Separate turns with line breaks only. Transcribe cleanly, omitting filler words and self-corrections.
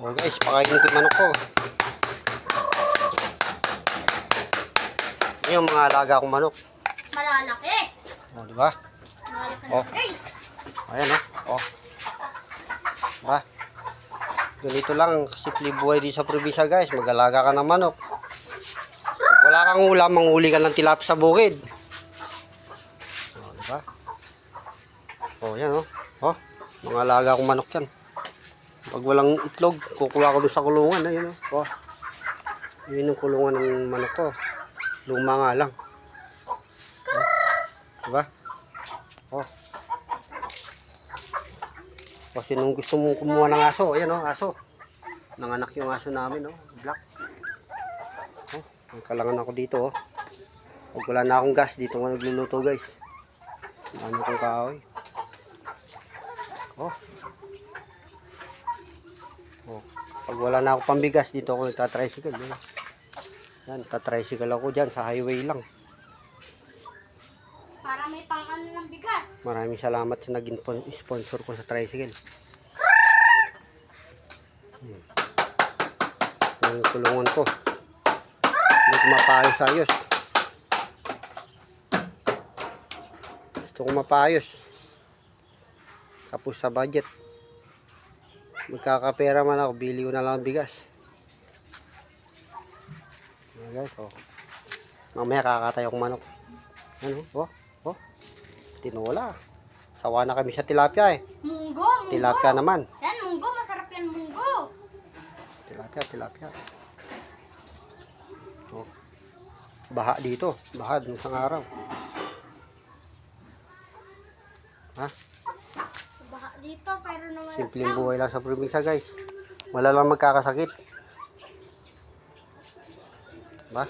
Oh guys, pakainin ko yung manok ko. Yung mga alaga kong manok.
Malalaki.
Oh, di ba?
Malalaki
Oh.
na guys.
Ayan oh. Diba? Ganito lang simple buhay dito sa probinsya guys. Mag-alaga ka ng manok. Pag wala kang ulam, manghuli ka ng tilapia sa bukid. Oh, diba? Oh, yan oh. Oh, mga alaga kong manok yan. Pag walang itlog, kukuha ko doon sa kulungan. Ayun oh. Oh. Yun yung kulungan ng manok ko. Luma nga lang. Oh. Diba? Oh. Kasi nung gusto mong kumuha ng aso, ayan oh, aso. Nanganak yung aso namin oh, black. Oh, nagkalangan ako dito oh. Pag wala na akong gas, dito ako nagluluto guys. Ano kong kahoy. Oh. Oh. Pag wala na akong pambigas, dito ako nagtatricycle. Yan, tatricycle ako dyan sa highway lang.
Para may pang-ano ng bigas.
Maraming salamat sa naging sponsor ko sa tricycle. Yung kulungan ko. Hindi ko mapayos-ayos. Gusto ko mapayos. Kapos sa budget. Magkakapera man ako, bili ko na lang ang bigas. Ayan guys, oh. Mamaya kakatay akong manok. Ano? Oh, oh. Tinola. Sawa na kami sa tilapia eh.
Munggo.
Tilapia naman.
Yan, munggo. Masarap yan, munggo.
Tilapia. Oh. Baha dito. Baha dun isang araw. Ha?
Baha dito, pero naman.
Simpleng buhay lang sa probinsya guys. Wala lang magkakasakit. Ba?